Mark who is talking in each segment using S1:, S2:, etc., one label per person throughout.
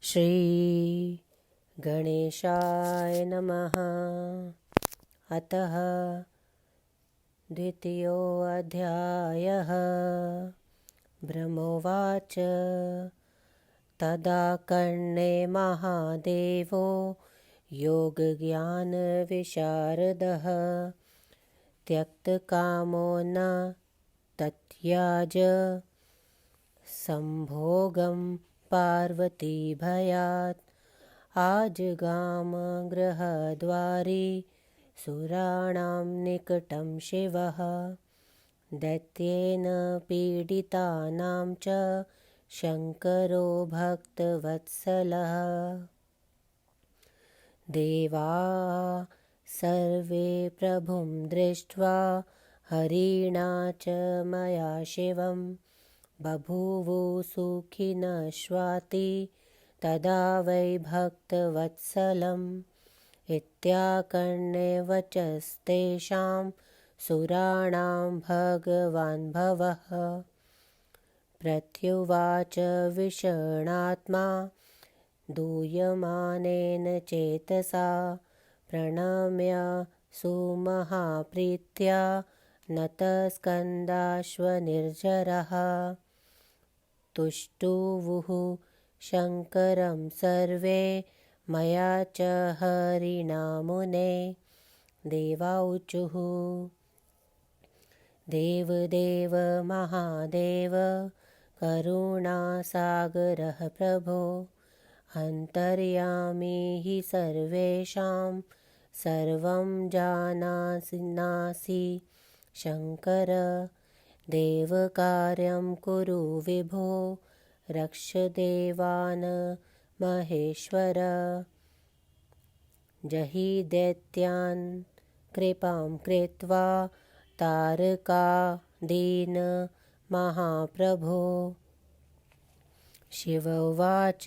S1: श्री गणेशाय नमः। अतः द्वितीयोऽध्यायः। ब्रह्मोवाच तदा कर्णे महादेवो योगज्ञानविशारदः त्यक्तकामो न तत्याज संभोगं पार्वतीभयात् आजगाम गृहद्वारि सुराणां निकटं शिवः दैत्येन पीडितानां च शङ्करो भक्तवत्सलः। देवाः सर्वे प्रभुं दृष्ट्वा हरिणा च मया शिवं बभूवुः सुखिनः स्वाति तदा वै भक्तवत्सलम् इत्याकर्ण्य वचस्तेषां सुराणां भगवान् भवः प्रत्युवाच विषण्णात्मा दूयमानेन चेतसा प्रणम्य सुमहाप्रीत्या नतस्कन्धाश्वनिर्झरः तुष्टुवुः शङ्करं सर्वे मया च हरिणा मुने। देवाऊचुः देवदेव महादेव करुणासागरः प्रभो अन्तर्यामी हि सर्वेषां सर्वं जानासि शङ्कर देवकार्यं कुरु विभो रक्ष देवान् महेश्वर जहि दैत्यान् कृपां कृत्वा तारकादीन् महाप्रभो। शिव उवाच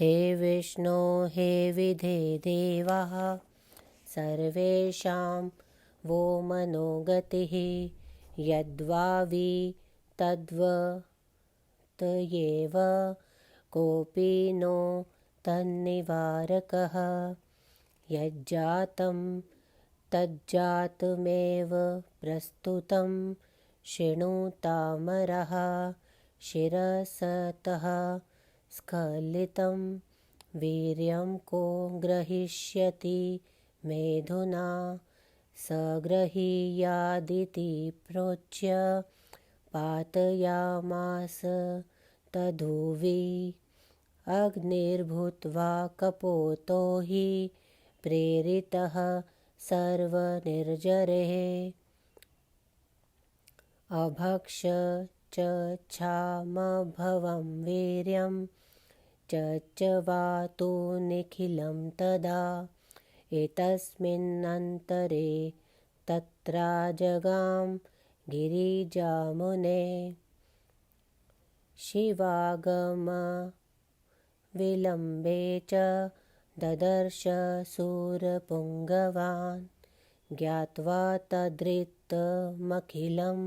S1: हे विष्णो हे विधे देवाः सर्वेषां वो मनोगतिः यद्भावि तद्वदेव कोऽपि नो तन्निवारकः यज्जातं तज्जातमेव प्रस्तुतं शृणुतामरः शिरसतः स्खलितं वीर्यं को ग्रहीष्यति मेधुना स गृहीयादिति प्रोच्य पातयामास तदुवि अग्निर्भूत्वा कपोतो हि प्रेरितः सर्वनिर्झरैः अभक्ष चक्षामभवं वीर्यं चच्चवातु निखिलं तदा एतस्मिन्नन्तरे तत्राजगाम गिरिजामुने। शिवागमविलम्बे च ददर्श शूरपुङ्गवान् ज्ञात्वा तद्रिक्तमखिलं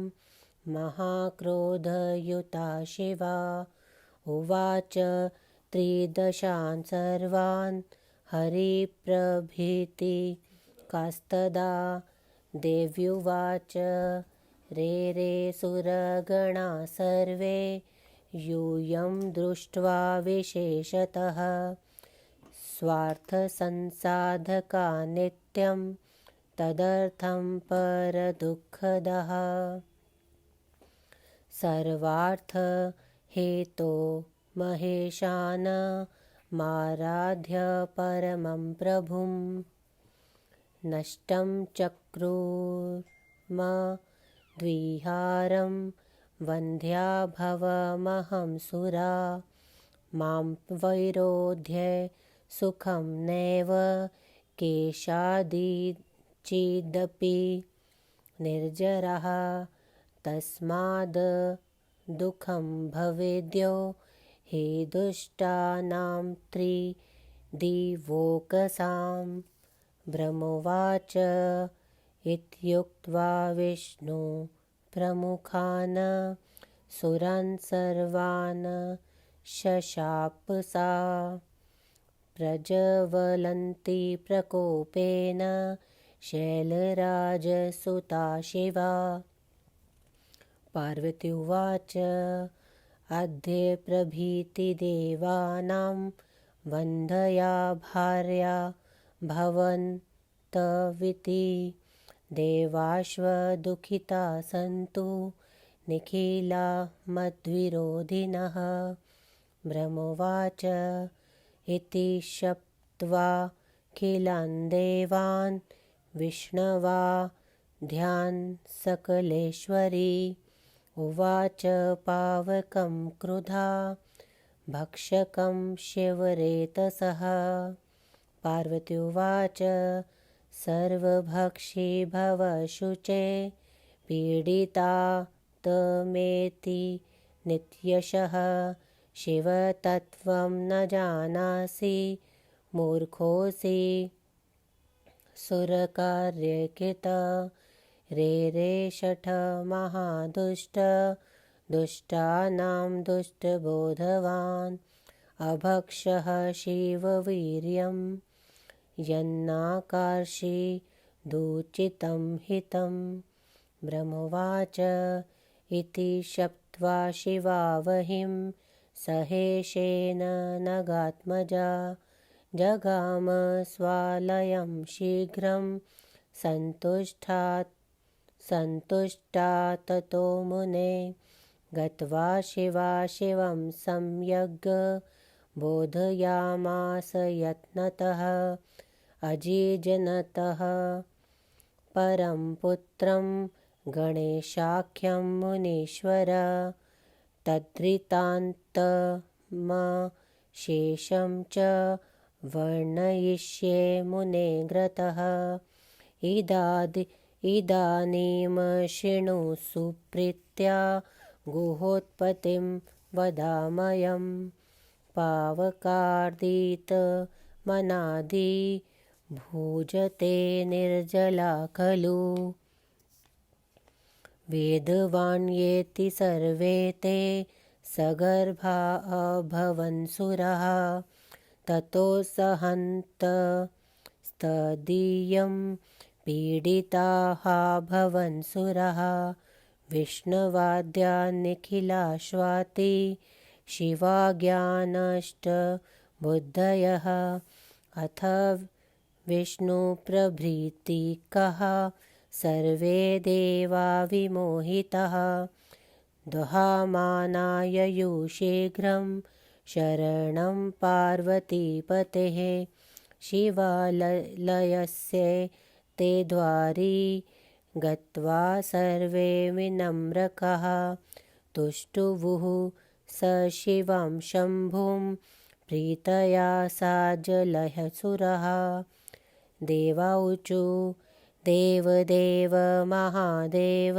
S1: महाक्रोधयुता शिवा उवाच त्रिदशान् सर्वान् हरिप्रभृतिकास्तदा देव्युवाच रे सुरगणा सर्वे यूयं दृष्ट्वा विशेषतः स्वार्थसंसाधका नित्यं तदर्थं परदुःखदः सर्वार्थहेतो महेशान माराध्य परमं प्रभुं नष्टं चक्रुर्मद्विहारं वन्ध्या भवमहं सुरा मां वैरोध्य सुखं नैव केशादिचिदपि निर्जरः तस्माद् दुःखं भवेद्यो हि दुष्टानां त्रिदिवोकसां। ब्रह्मोवाच इत्युक्त्वा विष्णु प्रमुखान् सुरान् सर्वान् शशाप सा प्रज्वलन्ती प्रकोपेन शैलराजसुता शिवा। पार्वती उवाच अद्य प्रभृतिदेवानां वन्द्या भार्या भवन्तविति देवाश्वदुःखिता सन्तु निखिला मद्विरोधिनः। ब्रह्मोवाच इति शप्त्वाखिलान् देवान् विष्णवा ध्यान सकलेश्वरी। उवाच पावकं क्रुधा भक्षकं शिवरेतसः। पार्वती उवाच सर्वभक्षी भव शुचे पीडिता तमेति नित्यशः। शिव तत्त्वं न जानासि मूर्खोऽसि सुरकार्यकृत। रे शठ महादुष्ट दुष्टानां दुष्टबोधवान् अभक्षः शिववीर्यं यन्नाकर्षि दूचितं हितं। ब्रह्मोवाच इति शप्त्वा शिवावहिं सहेशेन नगात्मजा जगाम स्वालयं शीघ्रं सन्तुष्टा ततो मुने। गत्वा शिवा शिवं सम्यग् बोधयामास यत्नतः अजिजनतः परं पुत्रं गणेशाख्यं मुनीश्वर। तद्वृत्तान्तमशेषं च वर्णयिष्ये मुने ग्रतः। इदानीं शृणु सुप्रीत्या गुहोत्पत्तिं वदामयं। पावकार्दितमनादि भुजते निर्जला खलु। वेदवान् येति सर्वे ते सगर्भा अभवन्सुरः। ततो सहन्तस्तदीयं पीडिताः भवन्सुरः। विष्णवाद्या निखिलाश्वाति शिवाज्ञानष्टबुद्धयः। अथ विष्णुप्रभृतिकः सर्वे देवा विमोहिताः दुहामानाययु शीघ्रं शरणं पार्वतीपतेः। शिवालयस्य ते द्वारि गत्वा सर्वे विनम्रकाः तुष्टुवुः स शिवं शम्भुं प्रीतया साज्जलयः सुरः। देवाऊचु देवदेव महादेव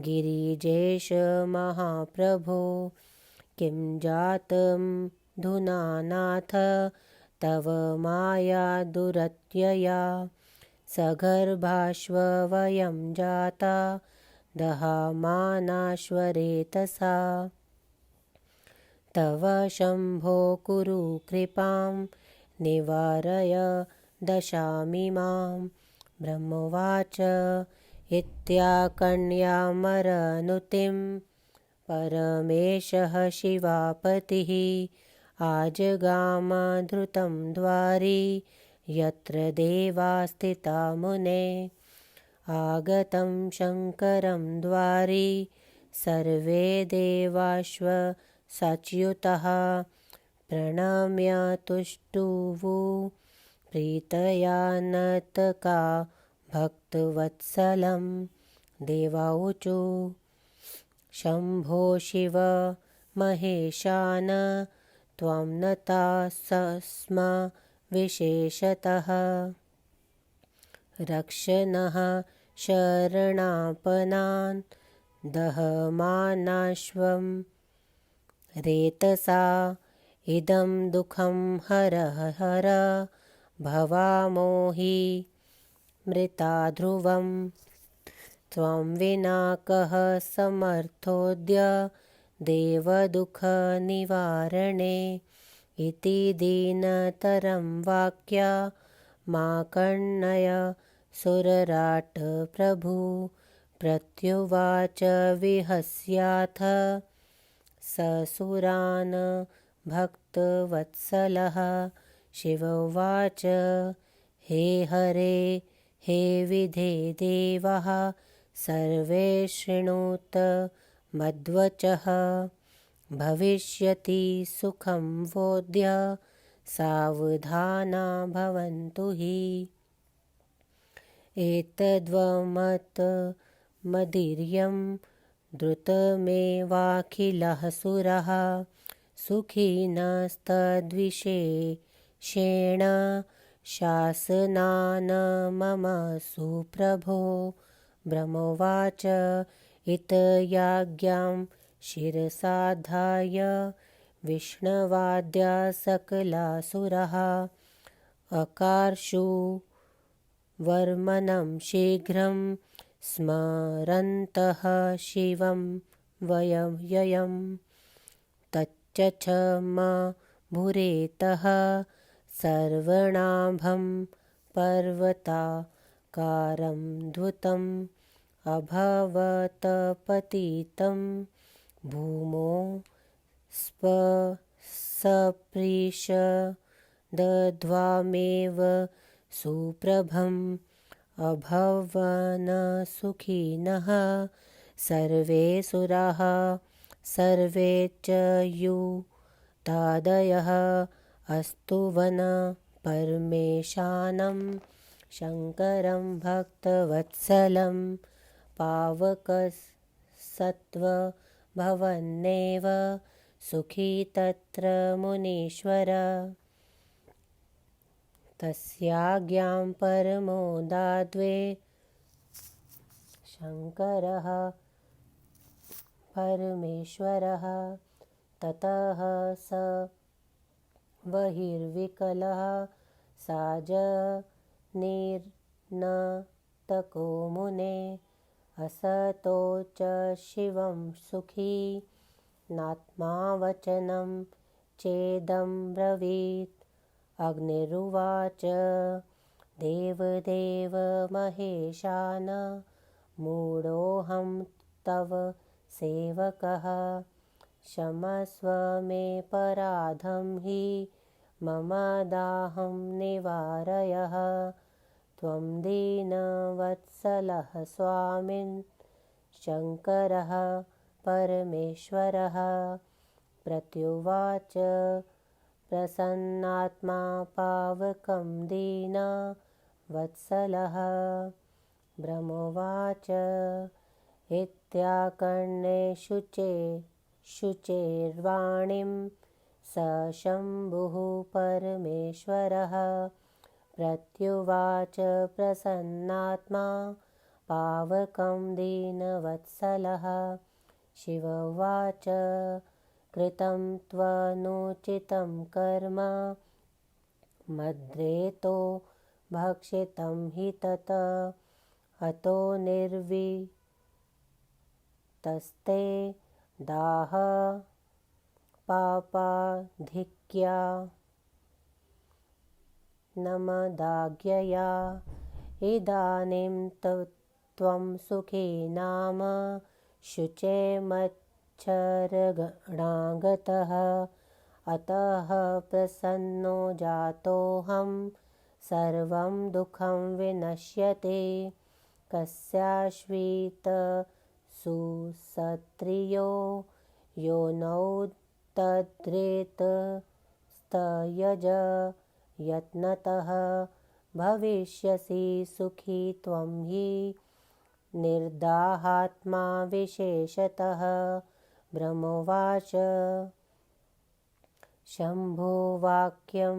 S1: गिरिजेश महाप्रभो किं जातं धुनानाथ तव माया दुरत्यया। सगर्भाश्व वयं जाता दहामानाश्वरेतसा। तव शम्भो कुरु कृपां निवारय दशामिमां। ब्रह्मोवाच इत्याकर्ण्यमरनुतिं परमेशः शिवापतिः आजगाम धृतं द्वारि यत्र देवा स्थिता मुने। आगतं शङ्करं द्वारि सर्वे देवाश्व सच्युतः प्रणम्य तुष्टुवु प्रीतया नतका भक्तवत्सलं। देवाऊचु शम्भो शिव महेशान त्वं नता स्म विशेषतः। रक्ष नः शरणापन्नान् दहमानाश्वं रेतसा। इदं दुःखं हर हर भवामो हि मृता ध्रुवं। त्वं विना कः समर्थोऽद्य देवदुःखनिवारणे इति दीनतरं वाक्या माकर्णय सुरराट प्रभु प्रत्युवाच विहस्याथ ससुरान् भक्तवत्सलः शिवोवाच हे हरे हे विधे देवः सर्वे शृणुत मद्वचः भविष्यति सुखं वोद्य सावधाना भवन्तु हि एतद्वमतमदीर्यं द्रुतमेवाखिलः सुरः सुखिनस्तद्विशेषेण शासनान् मम सुप्रभो ब्रह्मोवाच इत्याज्ञां शिरसाधाय विष्णवाद्या सकलासुरः अकार्षु वर्मनं शीघ्रं स्मरन्तः शिवं व्ययं तच्चचमभुरेतः सर्वणाभं पर्वताकारं द्युतम् अभवत् पतितं भूमौ सप्रीषदध्वामेव सुप्रभम् अभवन् सुखिनः सर्वे सुराः सर्वे च युतादयः अस्तुवन् परमेशानं शङ्करं भक्तवत्सलं पावकसत्त्वभवन्नेव सुखी तत्र मुनीश्वर तस्याज्ञां परमोदाद्वे शङ्करः परमेश्वरः ततः स बहिर्विकलः साजनिर्नतको मुने असतो च शिवं सुखी नात्मा वचनं चेदब्रवीत् अग्निरुवाच देवदेव महेशान मूढोऽहं तव सेवकः क्षमस्व मे पराधं हि मम दाहं निवारयः त्वं दीनवत्सलः स्वामिन् शङ्करः परमेश्वरः प्रत्युवाच प्रसन्नात्मा पावकं दीनवत्सलः ब्रह्मोवाच इत्याकर्ण्य शुचेर्वाणीं स शम्भुः परमेश्वरः प्रत्युवाच प्रसन्नात्मा पावकं दीनवत्सलः शिवोवाच कृतं त्वनुचितं कर्म मद्रेतो भक्षितं हि तत् अतो निर्वितस्ते दाह पापाधिक्या नमदाज्ञया इदानीं त्वं सुखी नाम शुचे मच्छरगणागतः अतः प्रसन्नो जातोऽहं सर्वं दुःखं विनश्यते कस्याश्वित सुसत्रियो योनौ तद्रेत स्तयज यत्नतः भविष्यसि सुखी त्वं हि निर्दाहात्मा विशेषतः ब्रह्मोवाच शम्भुवाक्यं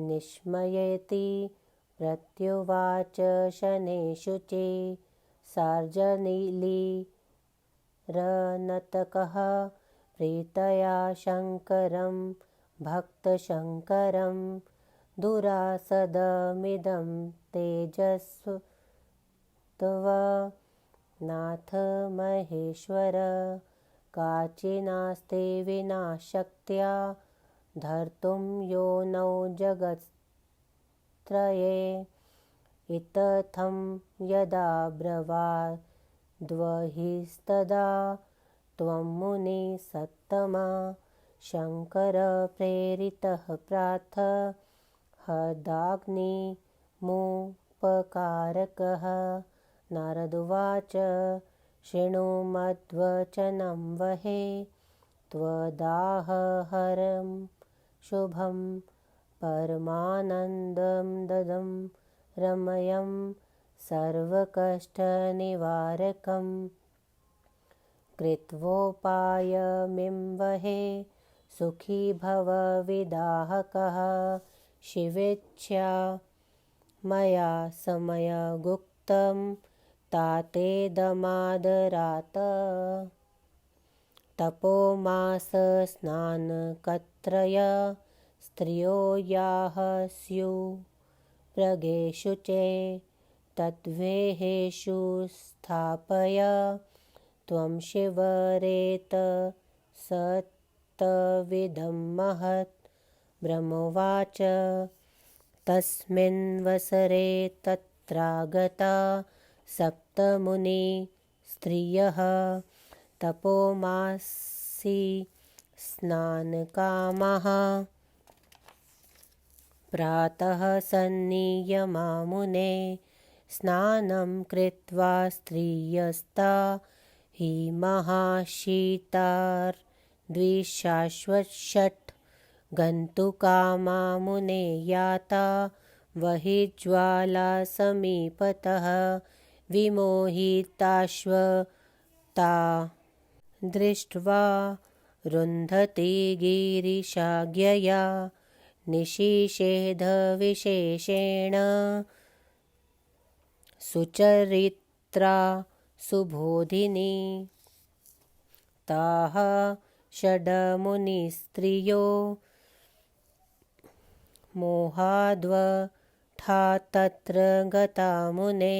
S1: निश्मयेति प्रत्युवाच शनैःशुचे सार्जनीलिरनतकः प्रीतया शङ्करं भक्तशङ्करं दुरासदमिदं तेजस्व नाथ महेश्वर काचिनास्ते विना शक्त्या धर्तुं योनौ जगत्त्रये इत्थं यदा ब्रवाद्वहिस्तदा त्वं मुनिः सत्तमा शङ्करप्रेरितः पार्थ हदाग्निमुपकारकः नारदुवाच शृणु मद्वचनं वहे त्वदाहहरं शुभं परमानन्ददं रमयं सर्वकष्टनिवारकं कृत्वोपायमिं वहे सुखी भव विदाहकः शिवेच्छया मया समयगुक्तं तातेदमादरात् तपोमासस्नानकत्रय स्त्रियो याः स्युप्रगेषु चे तद्वेहेषु स्थापय त्वं शिवरेत सत्तविदं महत् ब्रह्मोवाच तस्मिन्वसरे तत्रागता सप्तमुनिस्त्रियः तपोमासि स्नानकामाः प्रातः सन्नियमामुने स्नानं कृत्वा स्त्रियस्ता हि महाशीतार्द्विषाश्वषट् गन्तुकामा मुने याता वह्निज्वालासमीपतः विमोहिताश्वता दृष्ट्वा रुन्धति गिरिशाज्ञया निशिषेधविशेषेण सुचरित्रा सुबोधिनी ताः षड्मुनिस्त्रियो मोहाद्वठा तत्र गता मुने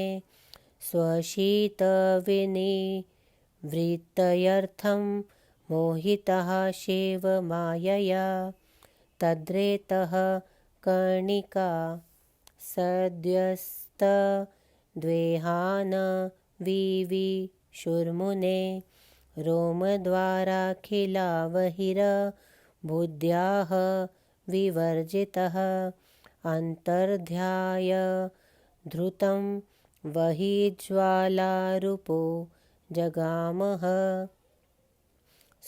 S1: स्वशीतविनिवृत्त्यर्थं मोहितः शिवमायया तद्रेतः कर्णिका सद्यस्तद्वेहान् विविशुर्मुने रोमद्वाराखिलावहिर्बुद्ध्याः विवर्जितः अन्तर्ध्याय धृतं वह्निज्वालारूपो जगामः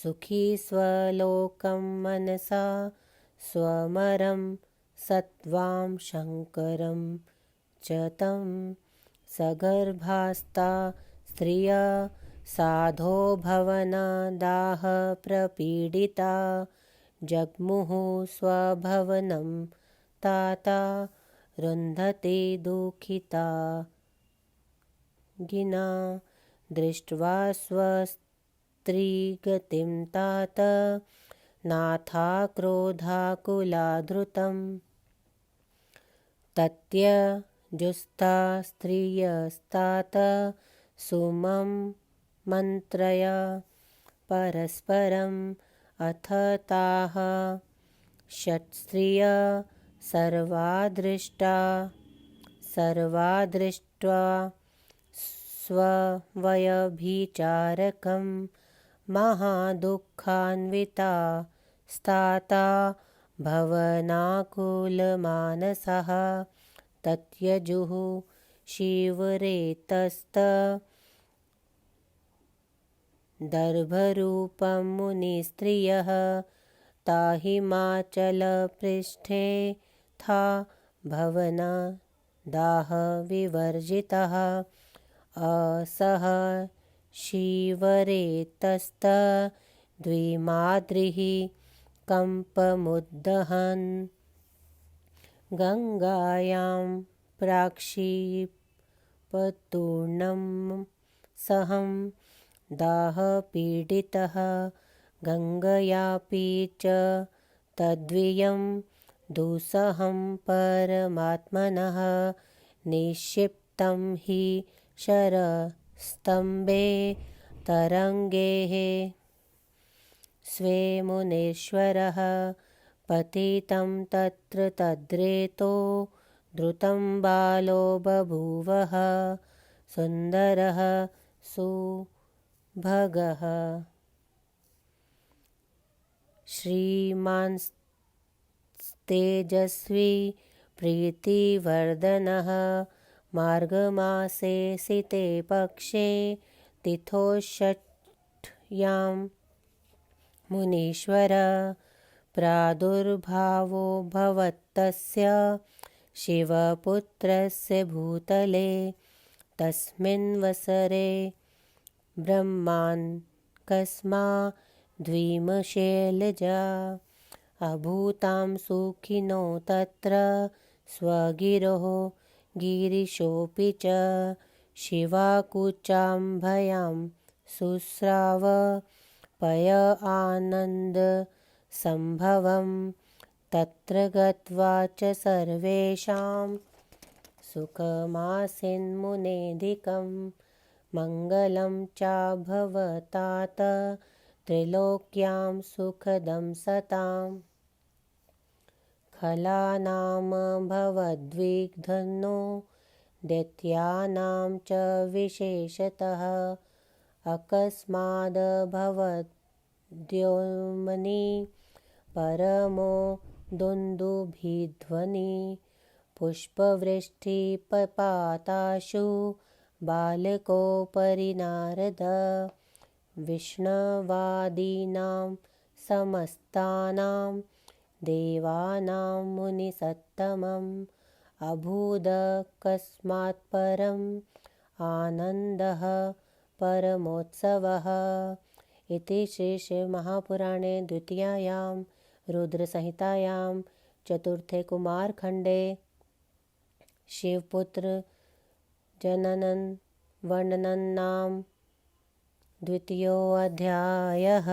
S1: सुखी स्वलोकं मनसा स्वमरं सत्त्वां शङ्करं च तं सगर्भास्ता स्त्रिय साधो भवनादाहप्रपीडिता जग्मुः स्वभवनं ताता रुन्धते दुःखिता गिना दृष्ट्वा स्वस्त्रीगतिं तात नाथा क्रोधाकुलाधृतं तत्यजुस्ता स्त्रियस्तात सुमं मन्त्रय परस्परम् अथ ताः षट्स्त्रिय सर्वा दृष्ट्वा स्ववयभिचारकं महादुःखान्विता स्ताता भवनाकुलमानसः तत्यजुः शिवरेतस्तदर्भरूपं मुनिस्त्रियः ता हिमाचलपृष्ठे था भवनदाहविवर्जितः असः शिवरेतस्तद्विमाद्रिः कम्पमुद्दहन् गङ्गायां प्राक्षिपतूर्णं सहं दाहपीडितः गङ्गयापि च तद्वियं दुस्सहं परमात्मनः निक्षिप्तं हि शरस्तम्भे तरङ्गैः स्वे मुनीश्वरः पतितं तत्र तद्रेतो द्रुतं बालो बभूवः सुन्दरः सुभगः श्रीमांस्तेजस्वी प्रीतिवर्धनः मार्गमासे सिते पक्षे तिथोषठ्यां मुनीश्वर प्रादुर्भावो भवत्तस्य शिवपुत्रस्य भूतले तस्मिन् वसरे ब्रह्माण्डकस्माद्वीमशैलजा अभूतां सुखिनो तत्र स्वगिरोः गिरिशोऽपि च शिवाकुचाम्भयां शुश्राव पय आनन्दसम्भवं तत्र गत्वा च सर्वेषां सुखमासीन्मुनेधिकं मङ्गलं चाभवतात त्रिलोक्यां सुखदं सताम् खलानां भवद्विघ्नो दैत्यानां च विशेषतः अकस्माद्भवद्योमनि परमो दुन्दुभिध्वनि पुष्पवृष्टिपपाताशु बालकोपरि नारद विष्णवादीनां समस्तानां देवानां मुनिसत्तमम् अभूदकस्मात् परम् आनन्दः परमोत्सवः इति श्रीशिवमहापुराणे द्वितीयायां रुद्रसंहितायां चतुर्थे कुमारखण्डे शिवपुत्र जननं वर्णनं नाम द्वितीयोऽध्यायः।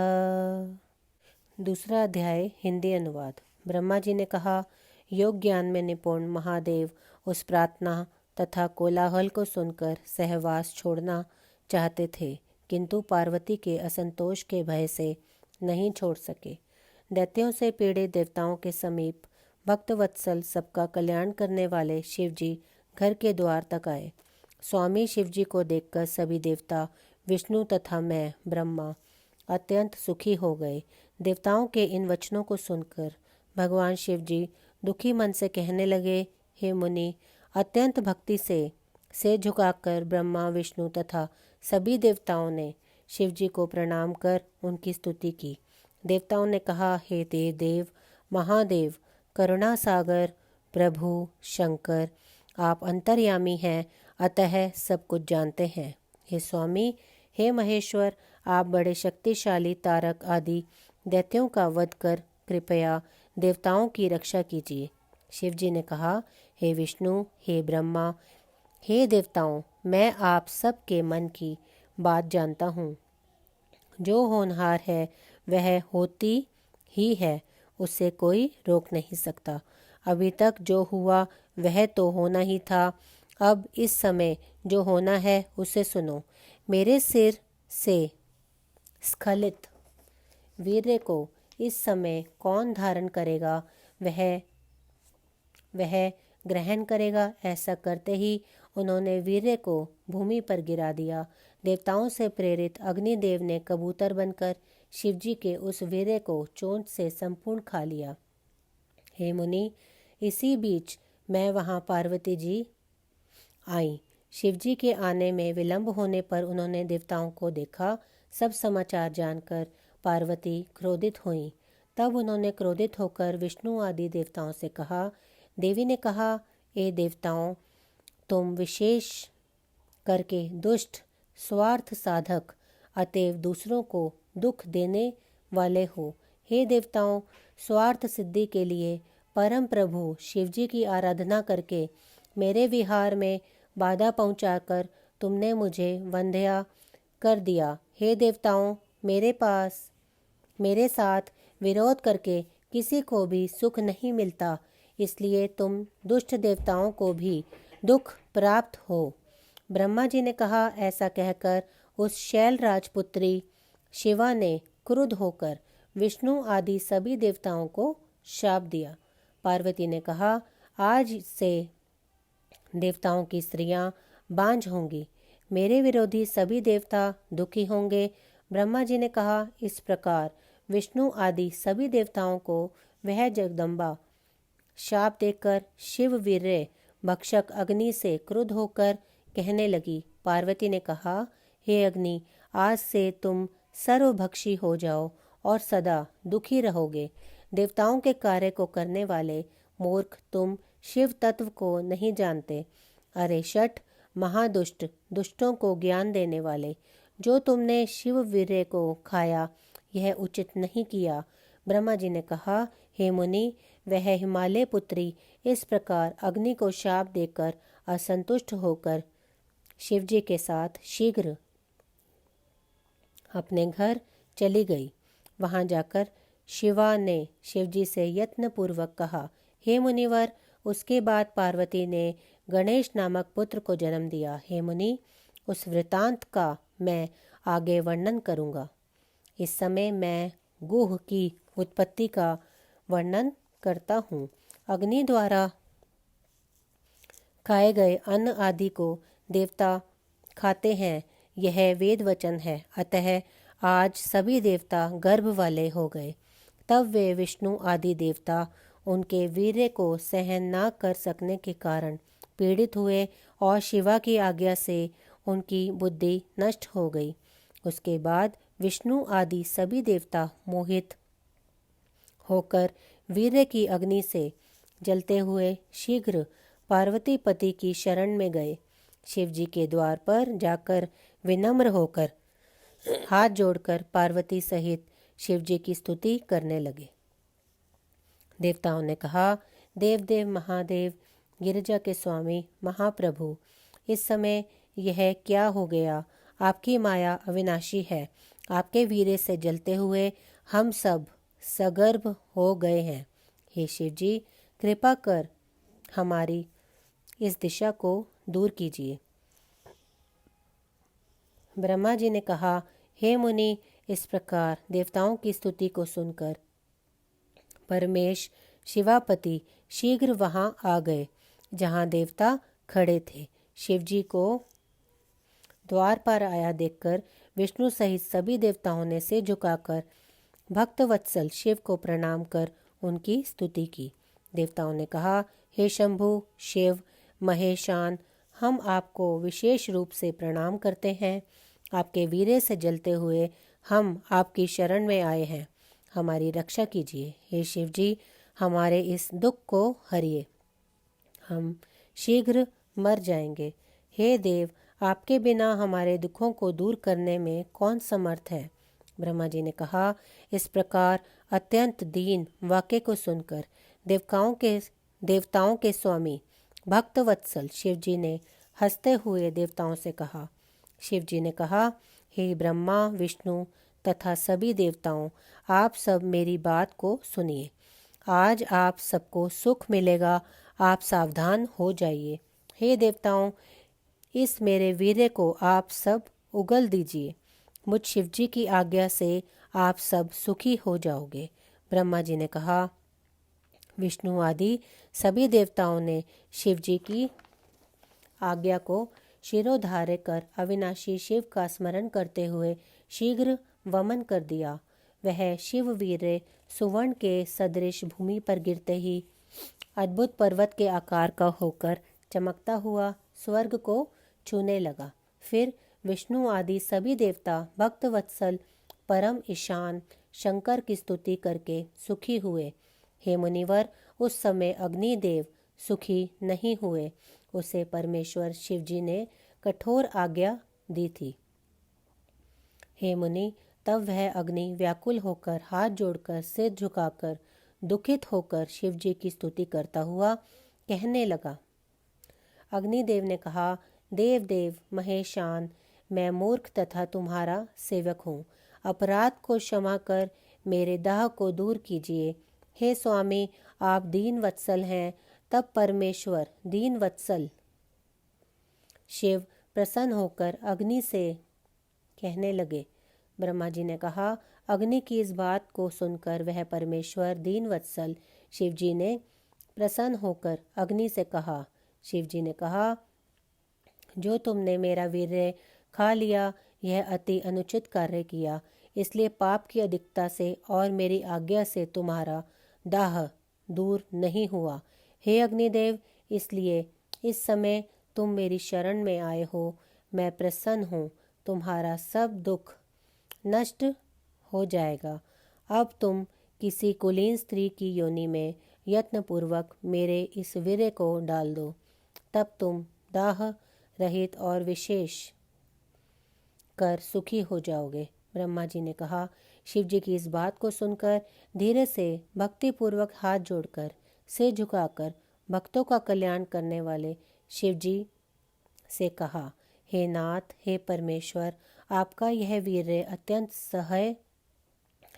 S1: दूसरा अध्याय हिंदी अनुवाद। ब्रह्मा जी ने कहा, योग ज्ञान में निपुण महादेव उस प्रार्थना तथा कोलाहल को सुनकर सहवास छोड़ना चाहते थे, किंतु पार्वती के असंतोष के भय से नहीं छोड़ सके। दैत्यों से पीड़ित देवताओं के समीप भक्तवत्सल सबका कल्याण करने वाले शिवजी घर के द्वार तक आए। स्वामी शिवजी को देखकर सभी देवता, विष्णु तथा मैं ब्रह्मा अत्यंत सुखी हो गए। देवताओं के इन वचनों को सुनकर भगवान शिवजी दुखी मन से कहने लगे, हे मुनि, अत्यंत भक्ति से सिर झुकाकर ब्रह्मा, विष्णु तथा सभी देवताओं ने शिवजी को प्रणाम कर उनकी स्तुति की। देवताओं ने कहा, हे देव महादेव, करुणा सागर, प्रभु शंकर, आप अंतर्यामी हैं, अतः सब कुछ जानते हैं। हे स्वामी, हे महेश्वर, आप बड़े शक्तिशाली तारक आदि दैत्यों का वध कर कृपया देवताओं की रक्षा कीजिए। शिवजी ने कहा, हे विष्णु, हे ब्रह्मा, हे देवताओं, मैं आप सब के मन की बात जानता हूँ। जो होनहार है वह होती ही है, उससे कोई रोक नहीं सकता। अभी तक जो हुआ वह तो होना ही था, अब इस समय जो होना है उसे सुनो। मेरे सिर से स्खलित वीर्य को इस समय कौन धारण करेगा, वह ग्रहण करेगा। ऐसा करते ही उन्होंने वीर्य को भूमि पर गिरा दिया। देवताओं से प्रेरित अग्निदेव ने कबूतर बनकर शिवजी के उस वीर्य को चोंच से संपूर्ण खा लिया। हे मुनि, इसी बीच मैं वहाँ पार्वती जी आई। शिवजी के आने में विलंब होने पर उन्होंने देवताओं को देखा। सब समाचार जानकर पार्वती क्रोधित हुईं। तब उन्होंने क्रोधित होकर विष्णु आदि देवताओं से कहा। देवी ने कहा, ए देवताओं, तुम विशेष करके दुष्ट, स्वार्थ साधक, अतएव दूसरों को दुख देने वाले हो। हे देवताओं, स्वार्थ सिद्धि के लिए परम प्रभु शिवजी की आराधना करके मेरे विहार में बाधा पहुंचाकर तुमने मुझे वंध्या कर दिया। हे देवताओं, मेरे साथ विरोध करके किसी को भी सुख नहीं मिलता, इसलिए तुम दुष्ट देवताओं को भी दुख प्राप्त हो। ब्रह्मा जी ने कहा। ऐसा कहकर उस शैल राजपुत्री शिवा ने क्रुद्ध होकर विष्णु आदि सभी देवताओं को शाप दिया। पार्वती ने कहा, आज से देवताओं की स्त्रियां बांझ होंगी, मेरे विरोधी सभी देवता दुखी होंगे। ब्रह्मा जी ने कहा, इस प्रकार विष्णु आदि सभी देवताओं को वह जगदम्बा शाप देकर शिव वीर्य भक्षक अग्नि से क्रुद्ध होकर कहने लगी। पार्वती ने कहा, हे अग्नि, आज से तुम सर्वभक्षी हो जाओ और सदा दुखी रहोगे। देवताओं के कार्य को करने वाले मूर्ख, तुम शिव तत्व को नहीं जानते। अरे शठ, महादुष्ट, दुष्टों को ज्ञान देने वाले, जो तुमने शिव वीर्य को खाया, यह उचित नहीं किया। ब्रह्मा जी ने कहा, हे मुनि, वह हिमालय पुत्री इस प्रकार अग्नि को शाप देकर असंतुष्ट होकर शिवजी के साथ शीघ्र अपने घर चली गई। वहां जाकर शिवा ने शिवजी से यत्नपूर्वक कहा, हे मुनिवर। उसके बाद पार्वती ने गणेश नामक पुत्र को जन्म दिया। हे मुनि, उस वृतांत का मैं आगे वर्णन करूँगा। इस समय मैं गुह की उत्पत्ति का वर्णन करता हूँ। अग्नि द्वारा खाए गए अन्न आदि को देवता खाते हैं, यह वेद वचन है। अतः आज सभी देवता गर्भ वाले हो गए। तब वे विष्णु आदि देवता उनके वीर्य को सहन न कर सकने के कारण पीड़ित हुए और शिवा की आज्ञा से उनकी बुद्धि नष्ट हो गई। उसके बाद विष्णु आदि सभी देवता मोहित होकर वीर्य की अग्नि से जलते हुए शीघ्र पार्वती पति की शरण में गए। शिवजी के द्वार पर जाकर विनम्र होकर हाथ जोड़कर पार्वती सहित शिवजी की स्तुति करने लगे। देवताओं ने कहा, देवदेव महादेव, गिरिजा के स्वामी महाप्रभु, इस समय यह क्या हो गया? आपकी माया अविनाशी है। आपके वीर्य से जलते हुए हम सब सगर्भ हो गए हैं। हे शिवजी, कृपा कर हमारी इस दिशा को दूर कीजिए। ब्रह्मा जी ने कहा, हे मुनि, इस प्रकार देवताओं की स्तुति को सुनकर परमेश शिवापति शीघ्र वहां आ गए जहां देवता खड़े थे। शिवजी को द्वार पर आया देखकर विष्णु सहित सभी देवताओं ने सिर झुकाकर भक्तवत्सल शिव को प्रणाम कर उनकी स्तुति की। देवताओं ने कहा, हे शंभु, शिव, महेशान, हम आपको विशेष रूप से प्रणाम करते हैं। आपके वीर्य से जलते हुए हम आपकी शरण में आए हैं। हमारी रक्षा कीजिए। हे शिव जी, हमारे इस दुख को हरिए, हम शीघ्र मर जाएंगे। हे देव, आपके बिना हमारे दुखों को दूर करने में कौन समर्थ है? ब्रह्मा जी ने कहा, इस प्रकार अत्यंत दीन वाक्य को सुनकर देवताओं के स्वामी भक्तवत्सल शिवजी ने हंसते हुए देवताओं से कहा। शिवजी ने कहा, हे ब्रह्मा, विष्णु तथा सभी देवताओं, आप सब मेरी बात को सुनिए। आज आप सबको सुख मिलेगा, आप सावधान हो जाइए। हे देवताओं, इस मेरे वीर्य को आप सब उगल दीजिए। मुझ शिवजी की आज्ञा से आप सब सुखी हो जाओगे। ब्रह्मा जी ने कहा। विष्णु आदि सभी देवताओं ने शिवजी की आज्ञा को शिरोधार्य कर अविनाशी शिव का स्मरण करते हुए शीघ्र वमन कर दिया। वह शिव वीर्य सुवर्ण के सदृश भूमि पर गिरते ही अद्भुत पर्वत के आकार का होकर चमकता हुआ स्वर्ग को छूने लगा। फिर विष्णु आदि सभी देवता भक्तवत्सल परम ईशान शंकर की स्तुति करके सुखी हुए। हे मुनिवर, उस समय अग्निदेव सुखी नहीं हुए। उसे परमेश्वर शिवजी ने कठोर आज्ञा दी थी। हे मुनि, तब वह अग्नि व्याकुल होकर हाथ जोड़कर सिर झुकाकर दुखित होकर शिवजी की स्तुति करता हुआ कहने लगा। अग्निदेव ने कहा, देव देव महेशान, मैं मूर्ख तथा तुम्हारा सेवक हूँ। अपराध को क्षमा कर मेरे दाह को दूर कीजिए। हे स्वामी, आप दीन वत्सल हैं। तब परमेश्वर दीन वत्सल शिव प्रसन्न होकर अग्नि से कहने लगे। ब्रह्मा जी ने कहा, अग्नि की इस बात को सुनकर वह परमेश्वर दीनवत्सल शिवजी ने प्रसन्न होकर अग्नि से कहा। शिवजी ने कहा, जो तुमने मेरा वीर्य खा लिया, यह अति अनुचित कार्य किया, इसलिए पाप की अधिकता से और मेरी आज्ञा से तुम्हारा दाह दूर नहीं हुआ। हे अग्निदेव, इसलिए इस समय तुम मेरी शरण में आए हो। मैं प्रसन्न हूँ, तुम्हारा सब दुख नष्ट हो जाएगा। अब तुम किसी कुलीन स्त्री की योनि में यत्नपूर्वक मेरे इस वीर्य को डाल दो, तब तुम दाह रहित और विशेष कर सुखी हो जाओगे। ब्रह्मा जी ने कहा। शिव जी की इस बात को सुनकर धीरे से भक्तिपूर्वक हाथ जोड़कर सिर झुकाकर भक्तों का कल्याण करने वाले शिव जी से कहा, हे नाथ, हे परमेश्वर, आपका यह वीर्य अत्यंत सहाय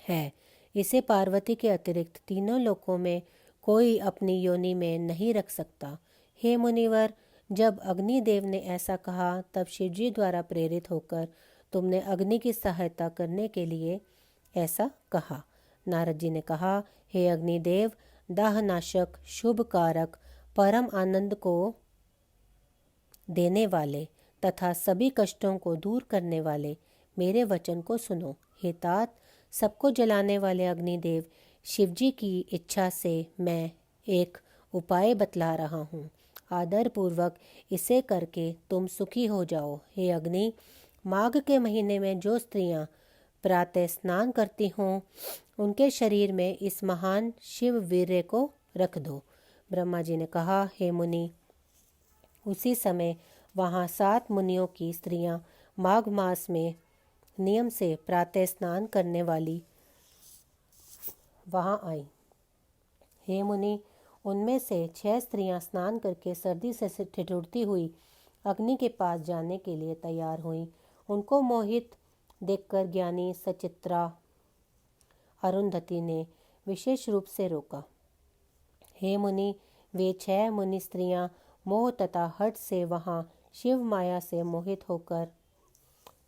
S1: है। इसे पार्वती के अतिरिक्त तीनों लोकों में कोई अपनी योनि में नहीं रख सकता। हे मुनिवर, जब अग्निदेव ने ऐसा कहा तब शिवजी द्वारा प्रेरित होकर तुमने अग्नि की सहायता करने के लिए ऐसा कहा। नारद जी ने कहा, हे अग्निदेव, दाहनाशक, शुभ कारक, परम आनंद को देने वाले तथा सभी कष्टों को दूर करने वाले मेरे वचन को सुनो। हे तात, सबको जलाने वाले अग्निदेव शिवजी की इच्छा से मैं एक उपाय बतला रहा हूँ। आदर पूर्वक इसे करके तुम सुखी हो जाओ। हे अग्नि, माघ के महीने में जो स्त्रियां प्रातः स्नान करती हों, उनके शरीर में इस महान शिव वीर्य को रख दो। ब्रह्मा जी ने कहा, हे मुनि, उसी समय वहाँ 7 मुनियों की स्त्रियां माघ मास में नियम से प्रातः स्नान करने वाली वहाँ आई। हे मुनि, उनमें से 6 स्त्रियां स्नान करके सर्दी से ठिठुरती हुई अग्नि के पास जाने के लिए तैयार हुईं। उनको मोहित देखकर ज्ञानी सचित्रा अरुंधति ने विशेष रूप से रोका। हे मुनि, वे 6 मुनि स्त्रियां मोह तथा हठ से वहां शिव माया से मोहित होकर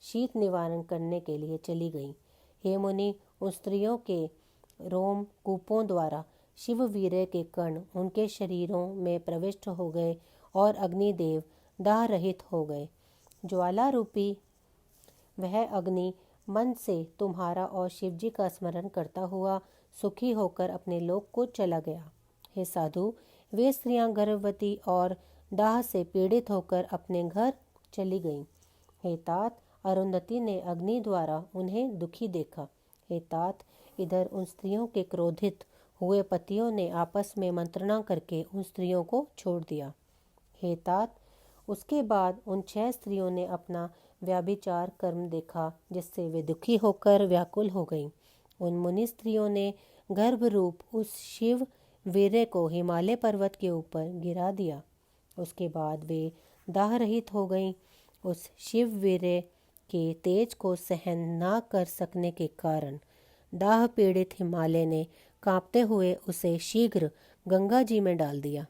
S1: शीत निवारण करने के लिए चली गईं। हे मुनि, उन स्त्रियों के रोम कूपों द्वारा शिव वीर्य के कण उनके शरीरों में प्रविष्ट हो गए और अग्निदेव दाह रहित हो गए। ज्वाला रूपी वह अग्नि मन से तुम्हारा और शिवजी का स्मरण करता हुआ सुखी होकर अपने लोक को चला गया। हे साधु, वे स्त्रियां गर्भवती और दाह से पीड़ित होकर अपने घर चली गईं। हे तात, अरुंधति ने अग्नि द्वारा उन्हें दुखी देखा। हे तात, इधर उन स्त्रियों के क्रोधित हुए पतियों ने आपस में मंत्रणा करके उन स्त्रियों को छोड़ दिया। हे तात, उसके बाद उन 6 स्त्रियों ने अपना व्याभिचार कर्म देखा, जिससे वे दुखी होकर व्याकुल हो गईं। उन मुनि स्त्रियों ने गर्भरूप उस शिव वीर्य को हिमालय पर्वत के ऊपर गिरा दिया। उसके बाद वे दाह रहित हो गईं। उस शिव वीर्य के तेज को सहन ना कर सकने के कारण दाह पीड़ित हिमालय ने कांपते हुए उसे शीघ्र गंगा जी में डाल दिया।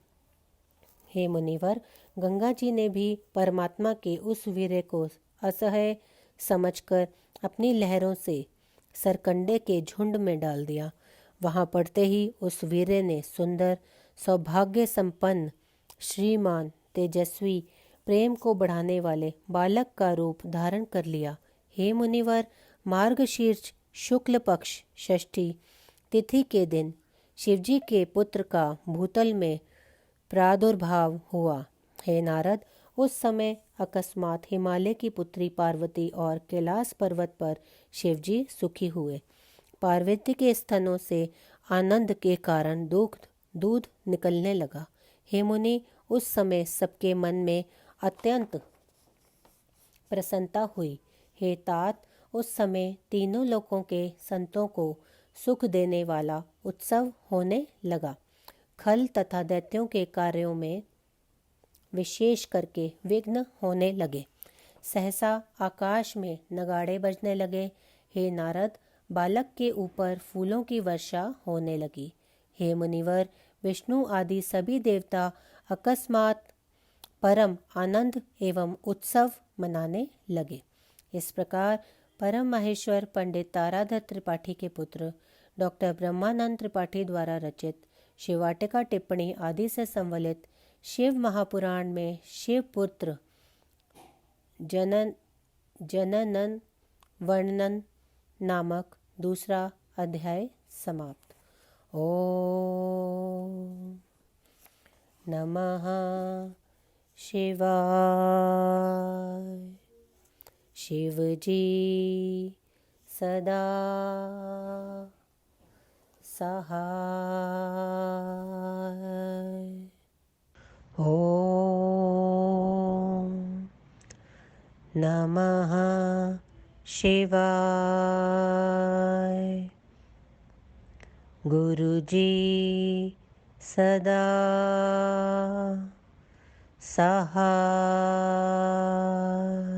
S1: हे मुनिवर, गंगा जी ने भी परमात्मा के उस वीर्य को असह्य समझकर अपनी लहरों से सरकंडे के झुंड में डाल दिया। वहां पड़ते ही उस वीर्य ने सुंदर, सौभाग्य संपन्न, श्रीमान, तेजस्वी, प्रेम को बढ़ाने वाले बालक का रूप धारण कर लिया। हे मुनिवर, मार्गशीर्ष शुक्ल पक्ष षष्ठी तिथि के दिन शिवजी के पुत्र का भूतल में प्रादुर्भाव हुआ। हे नारद, उस समय अकस्मात हिमालय की पुत्री पार्वती और कैलाश पर्वत पर शिवजी सुखी हुए। पार्वती के स्तनों से आनंद के कारण दूध निकलने लगा। हे मुनि, उस समय सबके मन में अत्यंत प्रसन्नता हुई। हे तात, उस समय तीनों लोकों के संतों को सुख देने वाला उत्सव होने लगा। खल तथा दैत्यों के कार्यों में विशेष करके विघ्न होने लगे। सहसा आकाश में नगाड़े बजने लगे। हे नारद, बालक के ऊपर फूलों की वर्षा होने लगी। हे मुनिवर, विष्णु आदि सभी देवता अकस्मात परम आनंद एवं उत्सव मनाने लगे। इस प्रकार परम माहेश्वर पंडित ताराधर त्रिपाठी के पुत्र डॉक्टर ब्रह्मानंद त्रिपाठी द्वारा रचित शिवाटिका टिप्पणी आदि से संवलित शिव महापुराण में शिवपुत्र जनन वर्णन नामक दूसरा अध्याय समाप्त। ओम नमः शिवाय। शिवजी सदा सहाय। ओम नमः शिवाय। गुरुजी सदा सहाय।